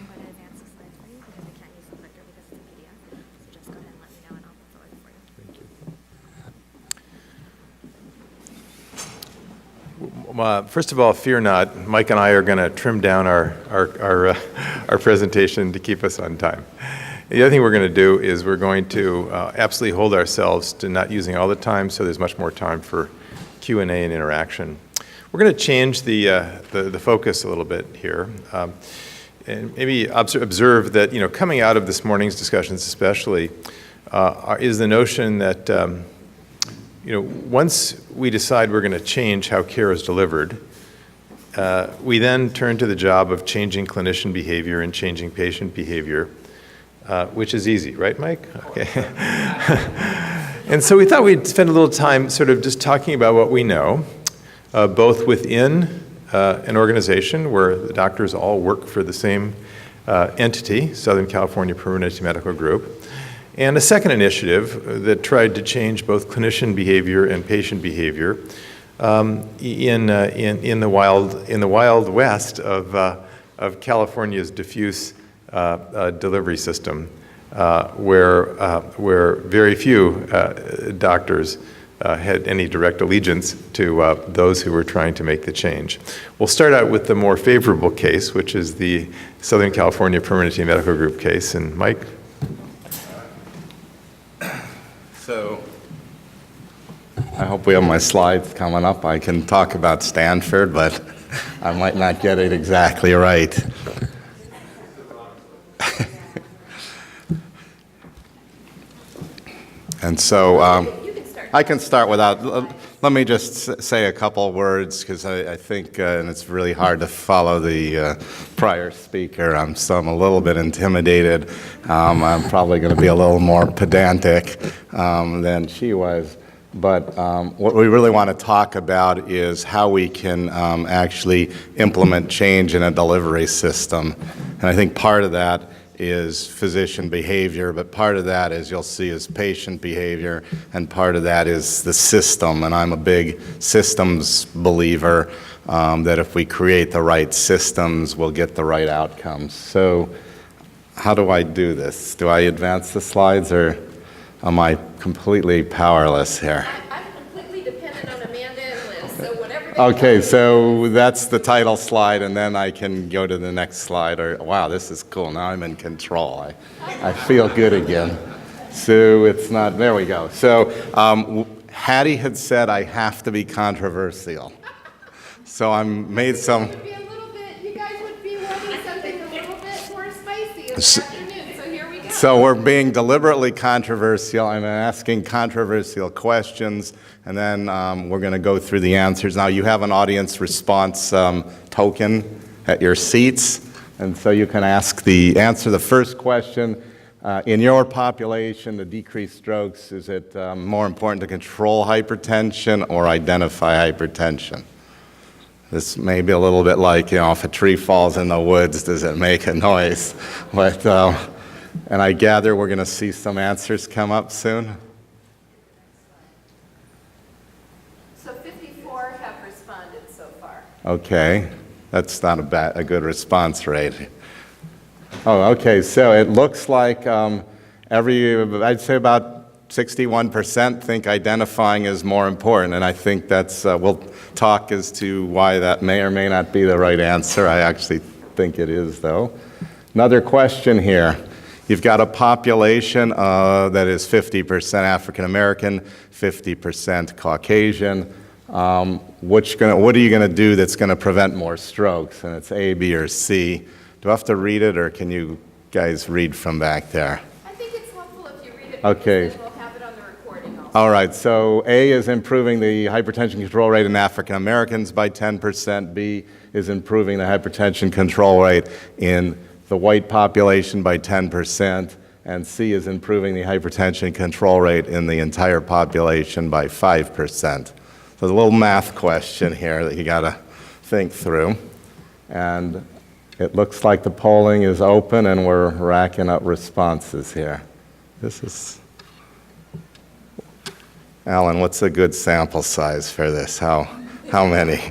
I'm going to advance the slides for you because I can't use the clicker because it's a PDF. So just go ahead and let me know and I'll put forward for you. Thank you. First of all, fear not. Mike and I are going to trim down our presentation to keep us on time. The other thing we're going to do is we're going to absolutely hold ourselves to not using all the time, so there's much more time for Q&A and interaction. We're going to change the focus a little bit here, and maybe observe that, coming out of this morning's discussions especially, is the notion that once we decide we're going to change how care is delivered, we then turn to the job of changing clinician behavior and changing patient behavior, which is easy, right, Mike? Okay. And so we thought we'd spend a little time sort of just talking about what we know, both within an organization where the doctors all work for the same entity, Southern California Permanente Medical Group, and a second initiative that tried to change both clinician behavior and patient behavior in the wild west of California's diffuse delivery system, where very few doctors had any direct allegiance to those who were trying to make the change. We'll start out with the more favorable case, which is the Southern California Permanente Medical Group case. And Mike? So, I hope we have my slides coming up. I can talk about Stanford, but I might not get it exactly right. And so I can start without, let me just say a couple words, because I think, and it's really hard to follow the prior speaker, so I'm a little bit intimidated. I'm probably going to be a little more pedantic than she was. But what we really want to talk about is how we can actually implement change in a delivery system. And I think part of that is physician behavior, but part of that, as you'll see, is patient behavior, and part of that is the system. And I'm a big systems believer, that if we create the right systems, we'll get the right outcomes. So how do I do this? Do I advance the slides, or am I completely powerless here? I'm completely dependent on Amanda and Liz, so whatever they Okay, so that's the title slide, and then I can go to the next slide. Or wow, this is cool. Now I'm in control. I feel good again. So it's not, there we go. So Hattie had said I have to be controversial. So I'm made some. You guys would be wanting something a little bit more spicy this afternoon, so here we go. So we're being deliberately controversial. I'm asking controversial questions, and then we're going to go through the answers. Now, you have an audience response token at your seats, and so you can answer the first question. In your population, to decrease strokes, is it more important to control hypertension or identify hypertension? This may be a little bit like, if a tree falls in the woods, does it make a noise? But, and I gather we're going to see some answers come up soon. So 54 have responded so far. Okay, that's not a good response rate. Oh, okay, so it looks like I'd say about 61% think identifying is more important, and I think that's, we'll talk as to why that may or may not be the right answer. I actually think it is, though. Another question here. You've got a population that is 50% African American, 50% Caucasian. What are you going to do that's going to prevent more strokes? And it's A, B, or C. Do I have to read it, or can you guys read from back there? I think it's helpful if you read it. Okay. Because then we'll have it on the recording also. All right, so A is improving the hypertension control rate in African Americans by 10%. B is improving the hypertension control rate in the white population by 10%. And C is improving the hypertension control rate in the entire population by 5%. So there's a little math question here that you got to think through. And it looks like the polling is open, and we're racking up responses here. This is... Alan, what's a good sample size for this? How many?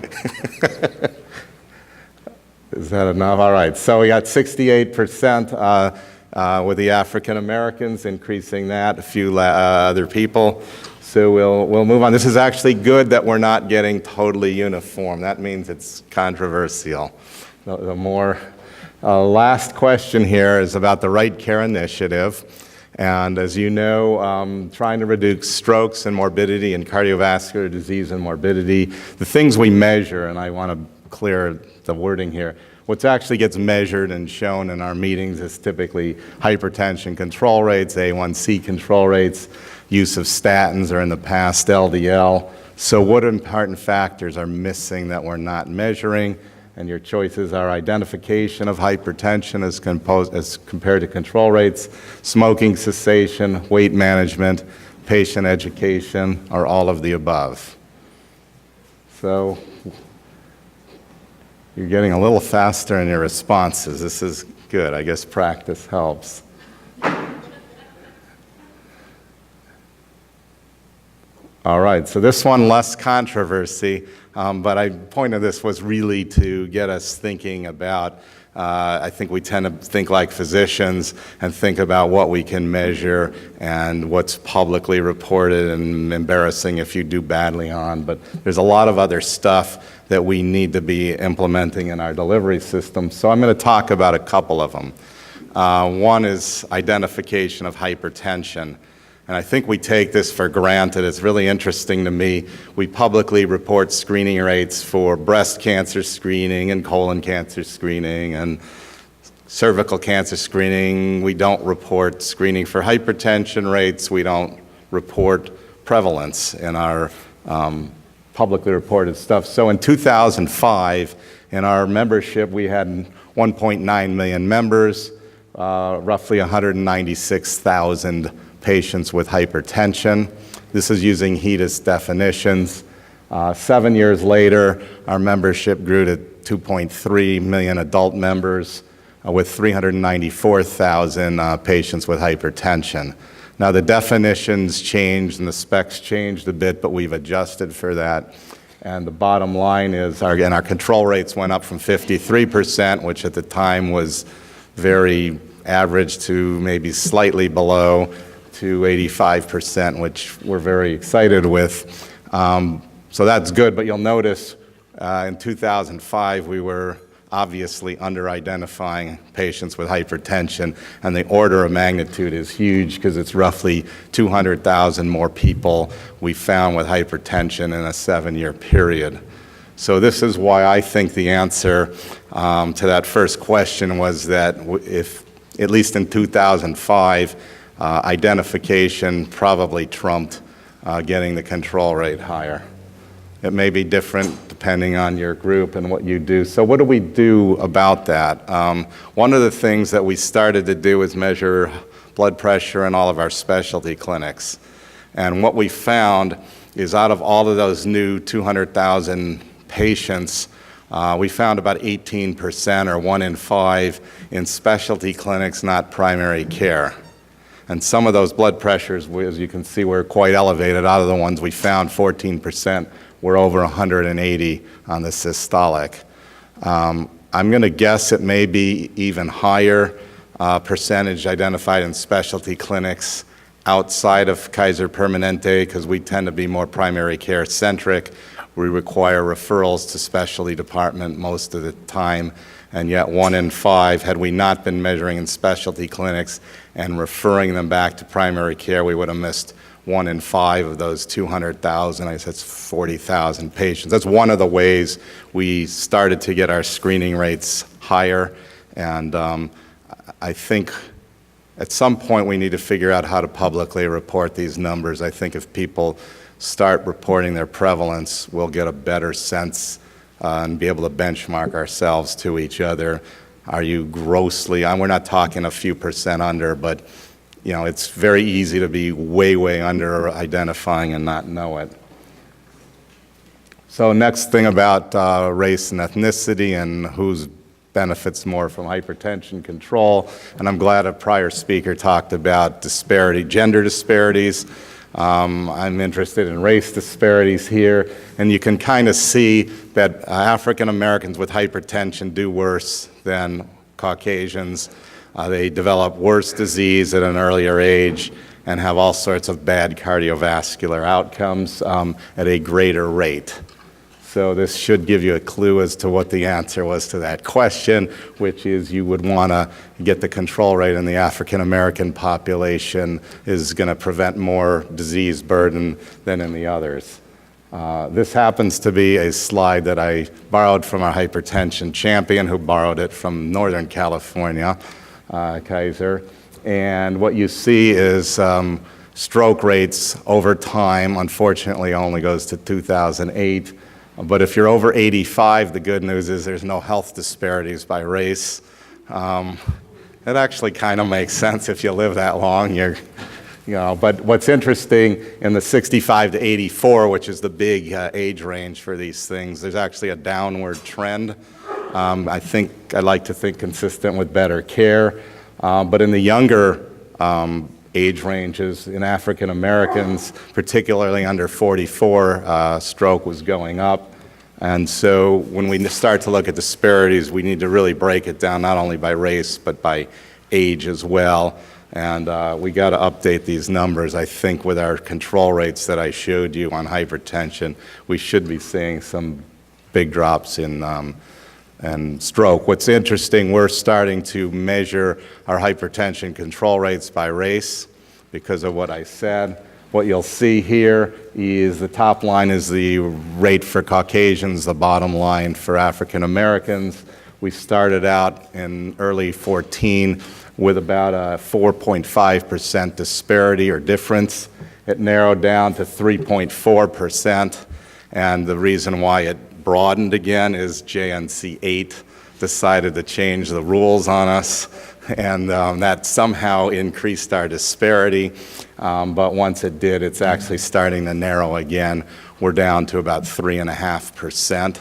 Is that enough? All right. So we got 68% with the African Americans, increasing that, a few other people. So we'll move on. This is actually good that we're not getting totally uniform. That means it's controversial. The more last question here is about the Right Care Initiative. And as you know, trying to reduce strokes and morbidity and cardiovascular disease and morbidity, the things we measure, and I want to clear the wording here, what actually gets measured and shown in our meetings is typically hypertension control rates, A1C control rates, use of statins, or in the past, LDL. So what important factors are missing that we're not measuring? And your choices are identification of hypertension as compared to control rates, smoking cessation, weight management, patient education, or all of the above. So you're getting a little faster in your responses. This is good. I guess practice helps. All right, so this one, less controversy, but I point of this was really to get us thinking about, I think we tend to think like physicians and think about what we can measure and what's publicly reported and embarrassing if you do badly on, but there's a lot of other stuff that we need to be implementing in our delivery system. So I'm going to talk about a couple of them. One is identification of hypertension. And I think we take this for granted. It's really interesting to me. We publicly report screening rates for breast cancer screening and colon cancer screening and cervical cancer screening. We don't report screening for hypertension rates. We don't report prevalence in our publicly reported stuff. So in 2005, in our membership, we had 1.9 million members, roughly 196,000 patients with hypertension. This is using HEDIS definitions. 7 years later, our membership grew to 2.3 million adult members with 394,000 patients with hypertension. Now the definitions changed and the specs changed a bit, but we've adjusted for that. And the bottom line is, again, our control rates went up from 53%, which at the time was very average, to maybe slightly below, to 85%, which we're very excited with. So that's good, but you'll notice in 2005 we were obviously under-identifying patients with hypertension, and the order of magnitude is huge because it's roughly 200,000 more people we found with hypertension in a 7-year period. So this is why I think the answer to that first question was that if, at least in 2005, identification probably trumped getting the control rate higher. It may be different depending on your group and what you do. So what do we do about that? One of the things that we started to do is measure blood pressure in all of our specialty clinics. And what we found is out of all of those new 200,000 patients, we found about 18%, or 1 in 5, in specialty clinics, not primary care. And some of those blood pressures, as you can see, were quite elevated. Out of the ones we found, 14% were over 180 on the systolic. I'm going to guess it may be even higher percentage identified in specialty clinics outside of Kaiser Permanente, because we tend to be more primary care centric. We require referrals to specialty department most of the time, and yet 1 in 5, had we not been measuring in specialty clinics and referring them back to primary care, we would have missed 1 in 5 of those 200,000. I guess that's 40,000 patients. That's one of the ways we started to get our screening rates higher, and I think at some point we need to figure out how to publicly report these numbers. I think if people start reporting their prevalence, we'll get a better sense and be able to benchmark ourselves to each other. Are you grossly, we're not talking a few percent under, but you know, it's very easy to be way, way under identifying and not know it. So next thing about race and ethnicity and who's benefits more from hypertension control, and I'm glad a prior speaker talked about disparity, gender disparities. I'm interested in race disparities here, and you can kind of see that African Americans with hypertension do worse than Caucasians. They develop worse disease at an earlier age and have all sorts of bad cardiovascular outcomes at a greater rate. So this should give you a clue as to what the answer was to that question, which is you would want to get the control rate in the African American population is going to prevent more disease burden than in the others. This happens to be a slide that I borrowed from our hypertension champion, who borrowed it from Northern California, Kaiser. And what you see is stroke rates over time, unfortunately, only goes to 2008. But if you're over 85, the good news is there's no health disparities by race. It actually kind of makes sense if you live that long. But what's interesting in the 65 to 84, which is the big age range for these things, there's actually a downward trend. I'd like to think consistent with better care. But in the younger age ranges, in African Americans, particularly under 44, stroke was going up. And so when we start to look at disparities, we need to really break it down not only by race, but by age as well. And we got to update these numbers. I think with our control rates that I showed you on hypertension, we should be seeing some big drops in stroke. What's interesting, we're starting to measure our hypertension control rates by race because of what I said. What you'll see here is the top line is the rate for Caucasians, the bottom line for African Americans. We started out in early 14 with about a 4.5% disparity or difference. It narrowed down to 3.4%, and the reason why it broadened again is JNC 8 decided to change the rules on us, and that somehow increased our disparity. But once it did, it's actually starting to narrow again. We're down to about 3.5%.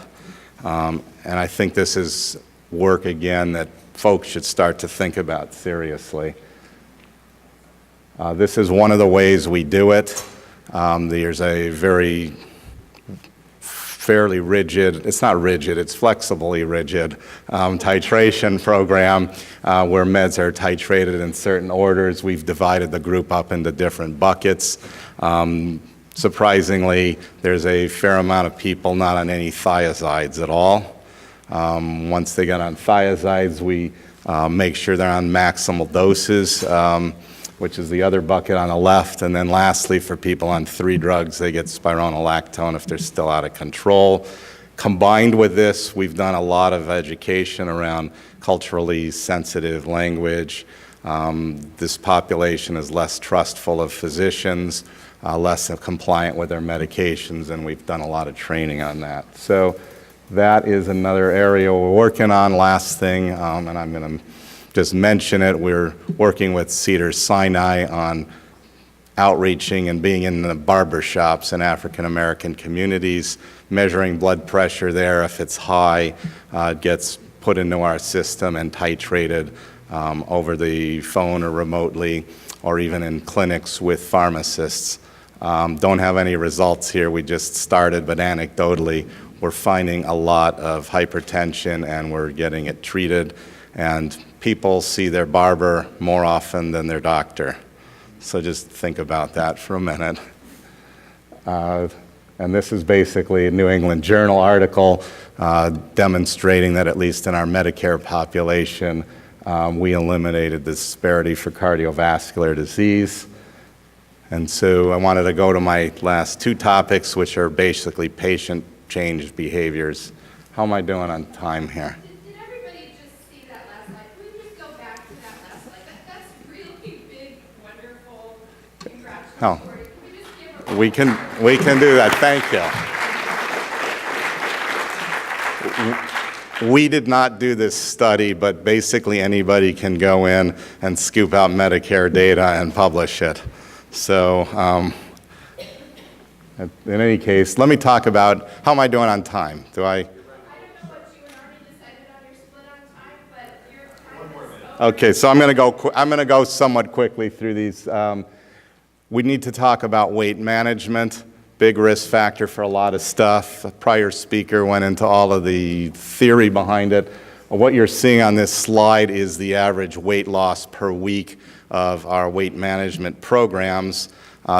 And I think this is work, again, that folks should start to think about seriously. This is one of the ways we do it. There's a fairly rigid, it's not rigid, it's flexibly rigid titration program where meds are titrated in certain orders. We've divided the group up into different buckets. Surprisingly, there's a fair amount of people not on any thiazides at all. Once they get on thiazides, we make sure they're on maximal doses, which is the other bucket on the left. And then lastly, for people on 3 drugs, they get spironolactone if they're still out of control. Combined with this, we've done a lot of education around culturally sensitive language. This population is less trustful of physicians, less compliant with their medications, and we've done a lot of training on that. So that is another area we're working on. Last thing, and I'm going to just mention it, we're working with Cedars-Sinai on outreaching and being in the barber shops in African American communities, measuring blood pressure there. If it's high, it gets put into our system and titrated over the phone or remotely, or even in clinics with pharmacists. Don't have any results here. We just started, but anecdotally, we're finding a lot of hypertension and we're getting it treated. And people see their barber more often than their doctor. So just think about that for a minute. And this is basically a New England Journal article demonstrating that at least in our Medicare population, we eliminated the disparity for cardiovascular disease. And so I wanted to go to my last 2 topics, which are basically patient-changed behaviors. How am I doing on time here? Did everybody just see that last slide? Can we just go back to that last slide? That's really big, wonderful, congratulations. Oh. Can we just give We can do that. Thank you. We did not do this study, but basically anybody can go in and scoop out Medicare data and publish it. So in any case, let me talk about how am I doing on time? I don't know what you and Arnie decided on your split on time, but your time is over. Okay, so I'm going to go somewhat quickly through these. We need to talk about weight management, big risk factor for a lot of stuff. A prior speaker went into all of the theory behind it. What you're seeing on this slide is the average weight loss per week of our weight management programs.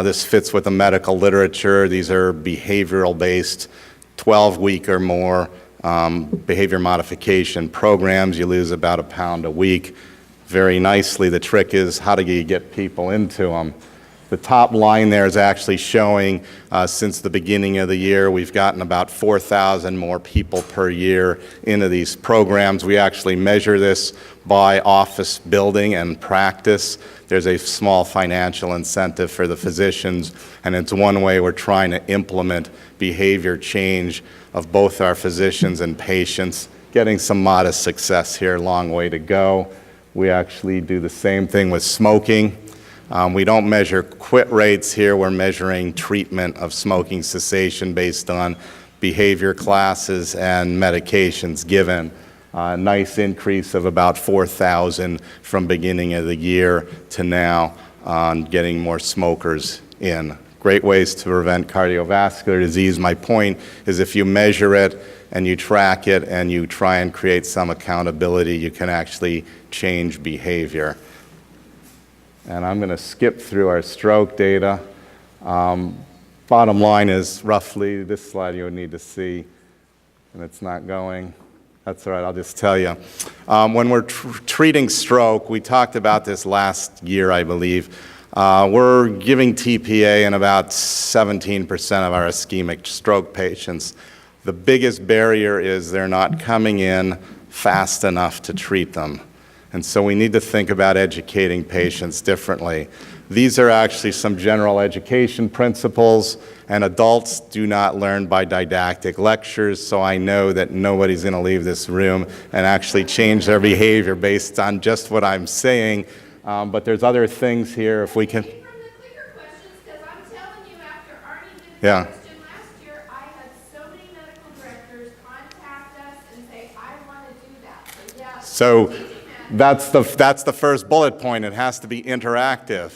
This fits with the medical literature. These are behavioral-based, 12-week or more behavior modification programs. You lose about a pound a week. Very nicely, the trick is how do you get people into them? The top line there is actually showing since the beginning of the year, we've gotten about 4,000 more people per year into these programs. We actually measure this by office building and practice. There's a small financial incentive for the physicians, and it's one way we're trying to implement behavior change of both our physicians and patients. Getting some modest success here, long way to go. We actually do the same thing with smoking. We don't measure quit rates here. We're measuring treatment of smoking cessation based on behavior classes and medications given. A nice increase of about 4,000 from beginning of the year to now on getting more smokers in. Great ways to prevent cardiovascular disease. My point is if you measure it and you track it and you try and create some accountability, you can actually change behavior. And I'm going to skip through our stroke data. Bottom line is roughly this slide you would need to see, and it's not going. That's all right, I'll just tell you. When we're treating stroke, we talked about this last year, I believe. We're giving TPA in about 17% of our ischemic stroke patients. The biggest barrier is they're not coming in fast enough to treat them. And so we need to think about educating patients differently. These are actually some general education principles, and adults do not learn by didactic lectures, so I know that nobody's going to leave this room and actually change their behavior based on just what I'm saying. But there's other things here if we can. From the clicker questions, because I'm telling you, after Arnie did the Yeah. question last year, I had so many medical directors contact us and say, I want to do that. So yeah. So that's the first bullet point. It has to be interactive.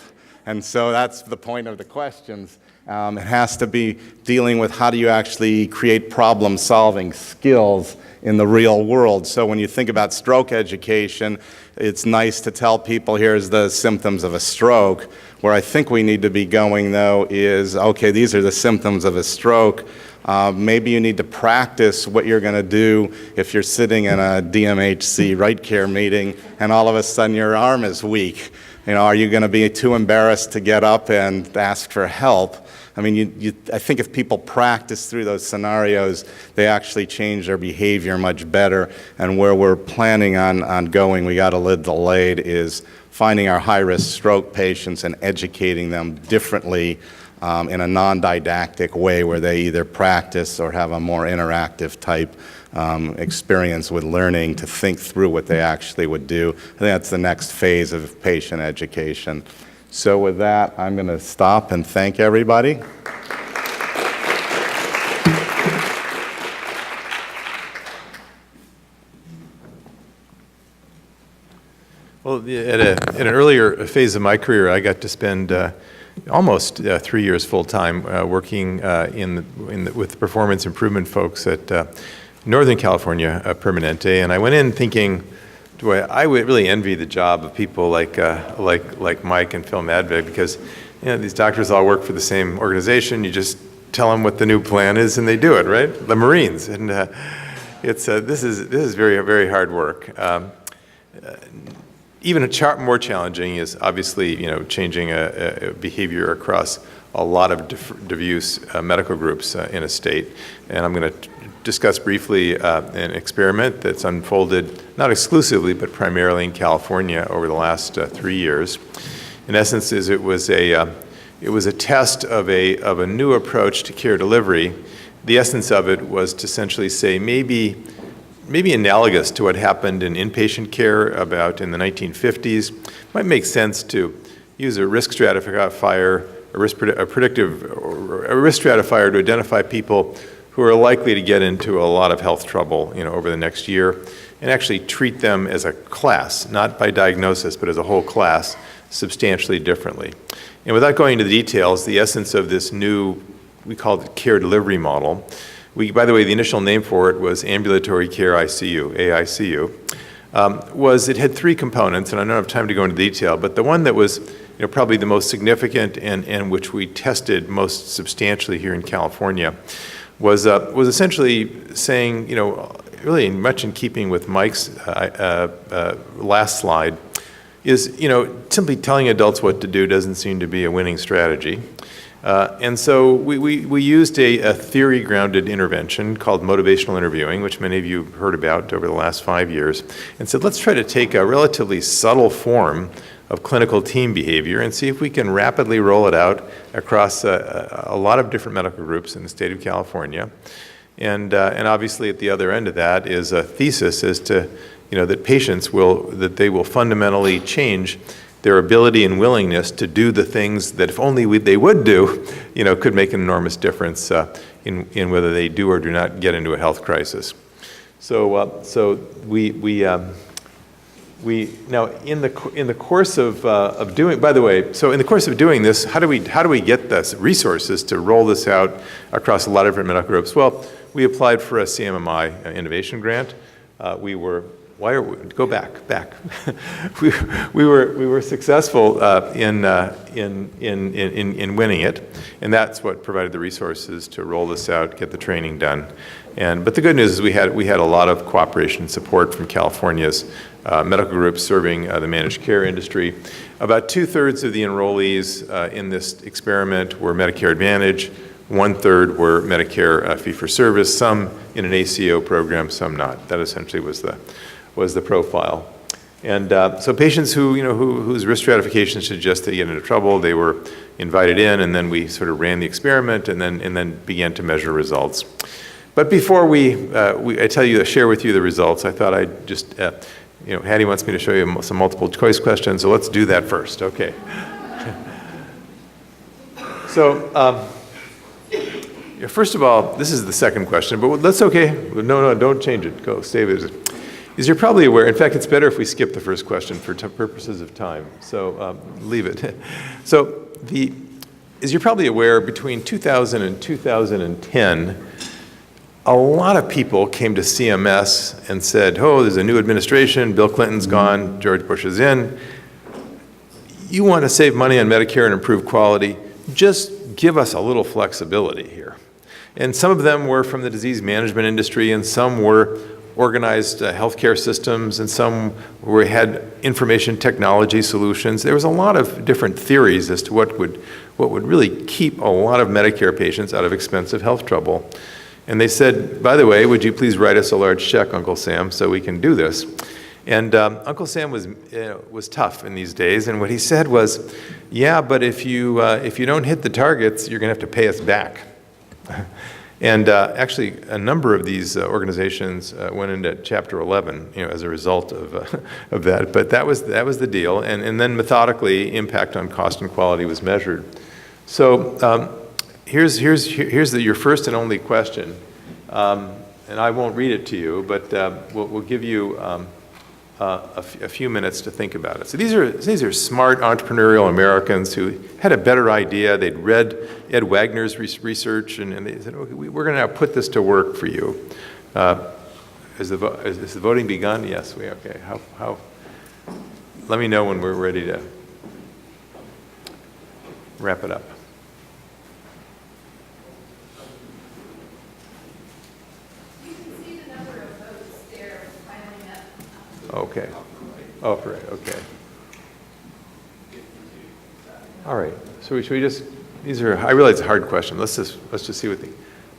And so that's the point of the questions. It has to be dealing with how do you actually create problem-solving skills in the real world. So when you think about stroke education, it's nice to tell people here's the symptoms of a stroke. Where I think we need to be going, though, is, okay, these are the symptoms of a stroke. Maybe you need to practice what you're going to do if you're sitting in a DMHC right care meeting and all of a sudden your arm is weak. You know, are you going to be too embarrassed to get up and ask for help? I mean, I think if people practice through those scenarios, they actually change their behavior much better. And where we're planning on going, we got a little delayed, is finding our high-risk stroke patients and educating them differently in a non-didactic way where they either practice or have a more interactive type experience with learning to think through what they actually would do. I think that's the next phase of patient education. So with that, I'm going to stop and thank everybody. Well, at an earlier phase of my career, I got to spend almost 3 years full-time working with performance improvement folks at Northern California Permanente, and I went in thinking, boy, I would really envy the job of people like Mike and Phil Madvig, because these doctors all work for the same organization. You just tell them what the new plan is, and they do it, right? The Marines, and this is very, very hard work. Even more challenging is obviously changing a behavior across a lot of diffuse medical groups in a state, and I'm going to discuss briefly an experiment that's unfolded not exclusively but primarily in California over the last 3 years. In essence, it was a test of a new approach to care delivery. The essence of it was to essentially say maybe analogous to what happened in inpatient care about in the 1950s, might make sense to use a risk stratifier, a risk stratifier to identify people who are likely to get into a lot of health trouble over the next year, and actually treat them as a class, not by diagnosis, but as a whole class, substantially differently. And without going into the details, the essence of this new, we call it care delivery model. By the way, the initial name for it was Ambulatory Care ICU, AICU, was it had three components, and I don't have time to go into detail, but the one that was probably the most significant and which we tested most substantially here in California was essentially saying, really much in keeping with Mike's last slide, is, simply telling adults what to do doesn't seem to be a winning strategy. And so we used a theory-grounded intervention called motivational interviewing, which many of you have heard about over the last 5 years, and said, let's try to take a relatively subtle form of clinical team behavior and see if we can rapidly roll it out across a lot of different medical groups in the state of California. And obviously at the other end of that is a thesis as to, that patients that they will fundamentally change their ability and willingness to do the things that if only they would do, could make an enormous difference in whether they do or do not get into a health crisis. So we now in the course of doing, by the way, so in the course of doing this, how do we get the resources to roll this out across a lot of different medical groups? Well, we applied for a CMMI Innovation Grant. Go back. we were successful in winning it, and that's what provided the resources to roll this out, get the training done. But the good news is we had a lot of cooperation and support from California's medical groups serving the managed care industry. About 2/3 of the enrollees in this experiment were Medicare Advantage. 1/3 were Medicare fee-for-service, some in an ACO program, some not. That essentially was the profile. And so patients whose risk stratification suggested they get into trouble, they were invited in, and then we sort of ran the experiment and then began to measure results. But before I share with you the results, I thought I'd just, Hattie wants me to show you some multiple choice questions, so let's do that first. Okay. So, first of all, this is the second question, but that's okay. No, don't change it. Go, save it. As you're probably aware, in fact, it's better if we skip the first question for purposes of time, so leave it. So, as you're probably aware, between 2000 and 2010, a lot of people came to CMS and said, there's a new administration, Bill Clinton's gone, George Bush is in. You want to save money on Medicare and improve quality, just give us a little flexibility here. And some of them were from the disease management industry, and some were organized healthcare systems, and some had information technology solutions. There was a lot of different theories as to what would really keep a lot of Medicare patients out of expensive health trouble. And they said, by the way, would you please write us a large check, Uncle Sam, so we can do this? And Uncle Sam was tough in these days, and what he said was, yeah, but if you don't hit the targets, you're going to have to pay us back. And actually, a number of these organizations went into Chapter 11, as a result of that. But that was the deal, and then methodically, impact on cost and quality was measured. So here's your first and only question, and I won't read it to you, but we'll give you a few minutes to think about it. So these are smart entrepreneurial Americans who had a better idea. They'd read Ed Wagner's research, and they said, okay, we're going to now put this to work for you. Has the voting begun? Yes, okay. How? Let me know when we're ready to wrap it up. Okay. Oh, right. Okay. All right. So should we just? I realize it's a hard question. Let's just see what the.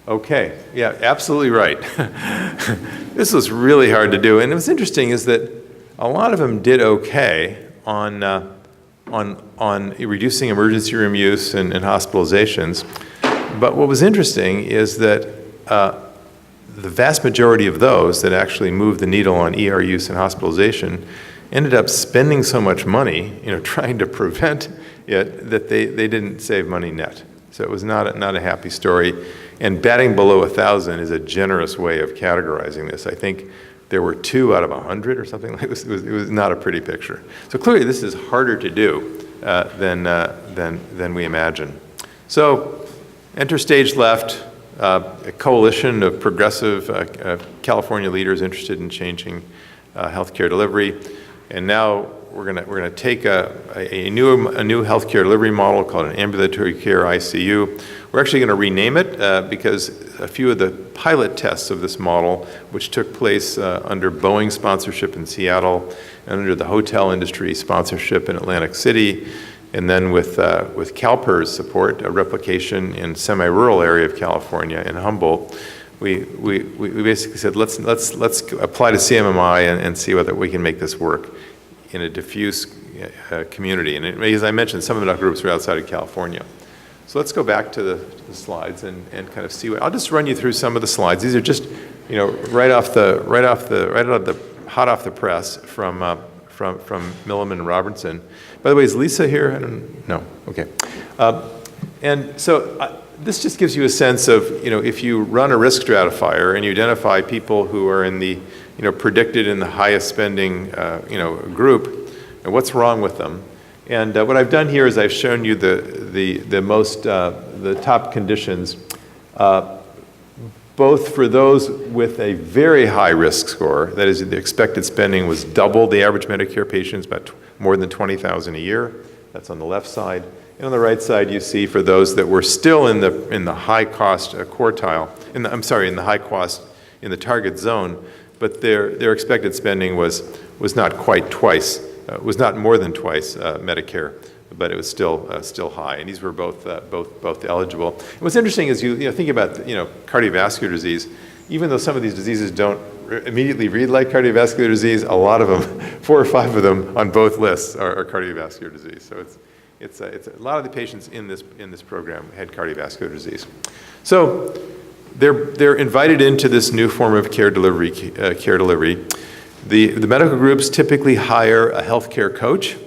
Okay. Yeah. Absolutely right. This was really hard to do, and what's interesting is that a lot of them did okay on reducing emergency room use and hospitalizations. But what was interesting is that the vast majority of those that actually moved the needle on ER use and hospitalization ended up spending so much money, trying to prevent it, that they didn't save money net. So it was not a happy story. And batting below 1,000 is a generous way of categorizing this. I think there were 2 out of 100 or something. It was not a pretty picture. So clearly this is harder to do than we imagine. So enter stage left, a coalition of progressive California leaders interested in changing healthcare delivery. And now we're gonna take a new healthcare delivery model called an ambulatory care ICU. We're actually going to rename it because a few of the pilot tests of this model, which took place under Boeing sponsorship in Seattle and under the hotel industry sponsorship in Atlantic City, and then with CalPERS support, a replication in semi-rural area of California in Humboldt, we basically said let's apply to CMMI and see whether we can make this work in a diffuse community. And as I mentioned, some of the groups are outside of California. So let's go back to the slides and kind of see what, I'll just run you through some of the slides. These are just, hot off the press from Milliman and Robertson. By the way, is Lisa here? I don't know. Okay. And so this just gives you a sense of, if you run a risk stratifier and you identify people who are in the, predicted in the highest spending, group, and what's wrong with them. And what I've done here is I've shown you the top conditions, both for those with a very high risk score, that is, the expected spending was double the average Medicare patients, about more than $20,000 a year. That's on the left side. And on the right side, you see for those that were still in the high cost quartile, in the high cost in the target zone, but their expected spending was not quite twice. Was not more than twice Medicare, but it was still high, and these were both eligible. And what's interesting is you think about cardiovascular disease. Even though some of these diseases don't immediately read like cardiovascular disease, a lot of them, 4 or 5 of them on both lists are cardiovascular disease. So it's a lot of the patients in this program had cardiovascular disease. So they're invited into this new form of care delivery. The medical groups typically hire a healthcare coach,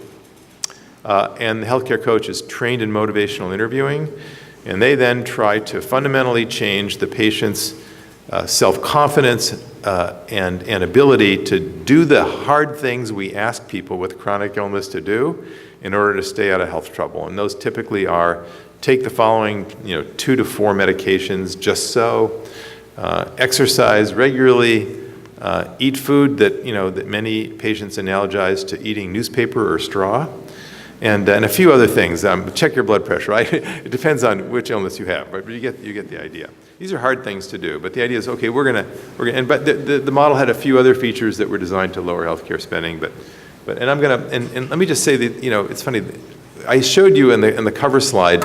and the healthcare coach is trained in motivational interviewing, and they then try to fundamentally change the patient's self-confidence and ability to do the hard things we ask people with chronic illness to do in order to stay out of health trouble. And those typically are take the following 2 to 4 medications just so, exercise regularly, eat food that that many patients analogize to eating newspaper or straw, and a few other things. Check your blood pressure. Right? It depends on which illness you have, but you get the idea. These are hard things to do, but the idea is okay. We're gonna. But the model had a few other features that were designed to lower healthcare spending. But I'm gonna and let me just say that it's funny. I showed you in the cover slide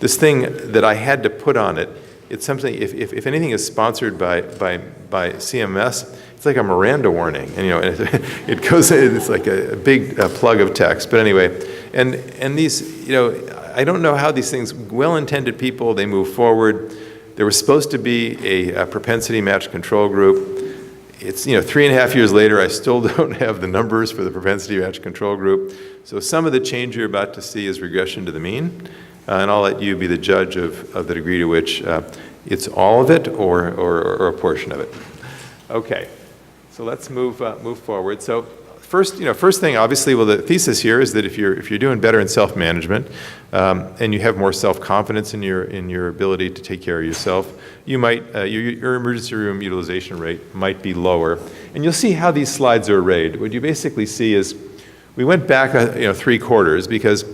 this thing that I had to put on it. It's something. If anything is sponsored by CMS. It's like a Miranda warning, and it goes. It's like a big plug of text. But anyway, and these, I don't know how these things. Well-intended people, they move forward. There was supposed to be a propensity match control group. It's 3.5 years later. I still don't have the numbers for the propensity match control group. So some of the change you're about to see is regression to the mean, and I'll let you be the judge of the degree to which it's all of it or a portion of it. Okay. So let's move forward. So first thing, obviously, the thesis here is that if you're doing better in self-management and you have more self-confidence in your ability to take care of yourself, you might your emergency room utilization rate might be lower. And you'll see how these slides are arrayed. What you basically see is we went back 3 quarters because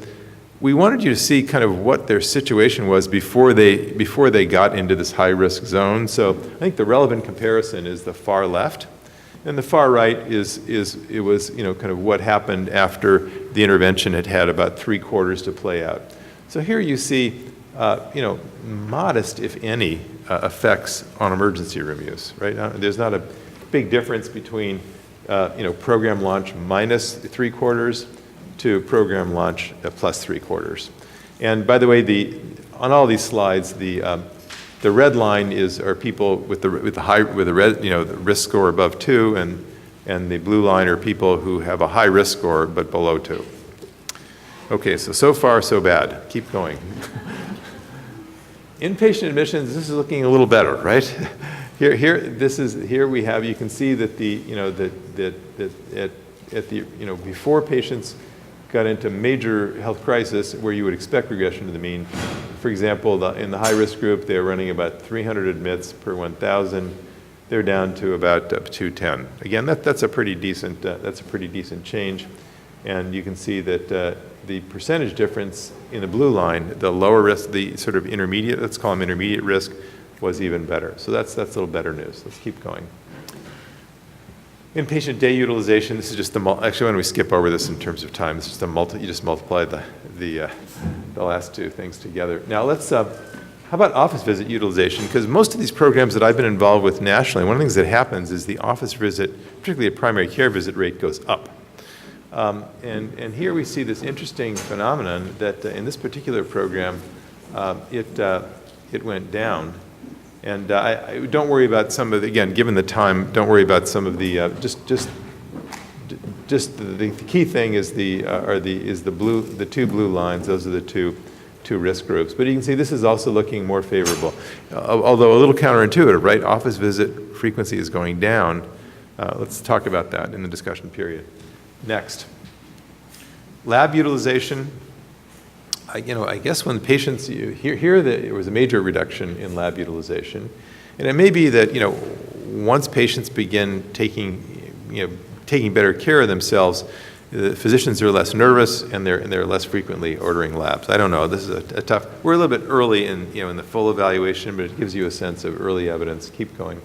we wanted you to see kind of what their situation was before they got into this high-risk zone. So I think the relevant comparison is the far left. And the far right was kind of what happened after the intervention had about 3 quarters to play out. So here you see modest, if any, effects on emergency room use. Right? There's not a big difference between program launch minus 3 quarters to program launch plus 3 quarters. And by the way, on all these slides, the red line are people with the risk score above 2, and the blue line are people who have a high risk score but below 2. Okay, so far so bad. Keep going. Inpatient admissions. This is looking a little better, right? Here we have, you can see that before patients got into major health crisis where you would expect regression to the mean. For example, in the high-risk group, they're running about 300 admits per 1,000. They're down to about 210. Again, that's a pretty decent change, and you can see that the percentage difference in the blue line, the lower risk, the sort of intermediate, let's call them intermediate risk, was even better. So that's a little better news. Let's keep going. Inpatient day utilization, this is just actually when we skip over this in terms of time, it's just you just multiply the last two things together. Now let's, how about office visit utilization? Because most of these programs that I've been involved with nationally, one of the things that happens is the office visit, particularly a primary care visit rate, goes up. And here we see this interesting phenomenon that in this particular program, it went down. And I don't worry about some of the, again, given the time, don't worry about some of the, the key thing is the two blue lines. Those are the two risk groups. But you can see this is also looking more favorable, although a little counterintuitive, right? Office visit frequency is going down. Let's talk about that in the discussion period. Next, lab utilization. I guess when patients, there was a major reduction in lab utilization. And it may be that, once patients begin taking better care of themselves, the physicians are less nervous and they're less frequently ordering labs. I don't know, this is a tough, we're a little bit early in the full evaluation, but it gives you a sense of early evidence. Keep going.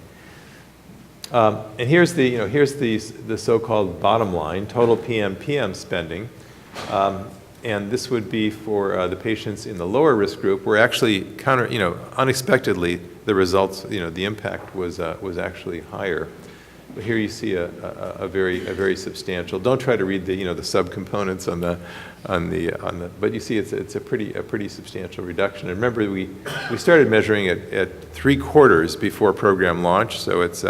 And here's the so-called bottom line, total PM spending. And this would be for the patients in the lower risk group, where actually unexpectedly the results, the impact was actually higher. But here you see a very substantial. Don't try to read the subcomponents on the. But you see it's a pretty substantial reduction. And remember we started measuring it at 3/4 before program launch, so it's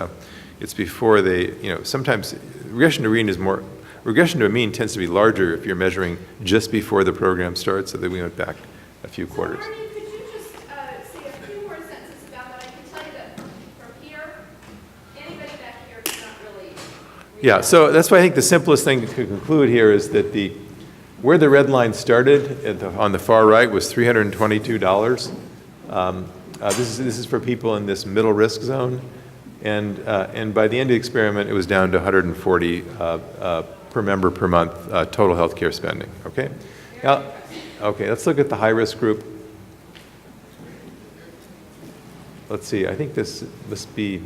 before they sometimes regression to mean is more. Regression to a mean tends to be larger if you're measuring just before the program starts, so that we went back a few quarters. So, Arnie, could you just say a few more sentences about that? I can tell you that from here, anybody back here cannot really. Yeah, so that's why I think the simplest thing to conclude here is that where the red line started on the far right was $322. This is for people in this middle risk zone, and by the end of the experiment, it was down to 140 per member per month total healthcare spending. Okay. Now, let's look at the high risk group. Let's see. I think this must be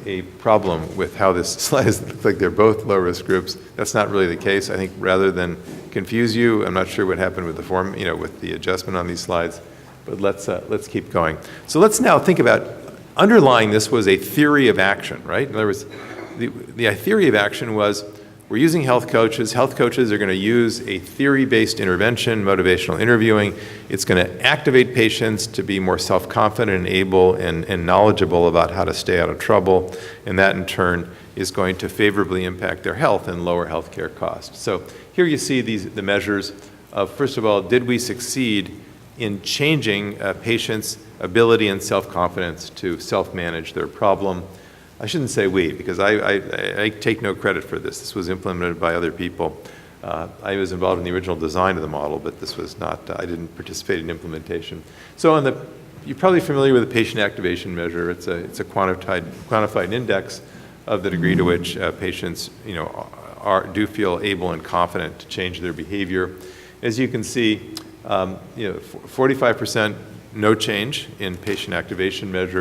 a problem with how this slide is. It looks like they're both low risk groups. That's not really the case. I think rather than confuse you, I'm not sure what happened with the form, with the adjustment on these slides. But let's keep going. So let's now think about underlying this was a theory of action, right? In other words, the theory of action was we're using health coaches. Health coaches are going to use a theory-based intervention, motivational interviewing. It's going to activate patients to be more self-confident and able and knowledgeable about how to stay out of trouble, and that in turn is going to favorably impact their health and lower healthcare costs. So here you see the measures of, first of all, did we succeed in changing patients' ability and self-confidence to self-manage their problem? I shouldn't say we, because I take no credit for this. This was implemented by other people. I was involved in the original design of the model, but this was not, I didn't participate in implementation. So you're probably familiar with the patient activation measure. It's a quantified index of the degree to which patients do feel able and confident to change their behavior. As you can see, 45% no change in patient activation measure.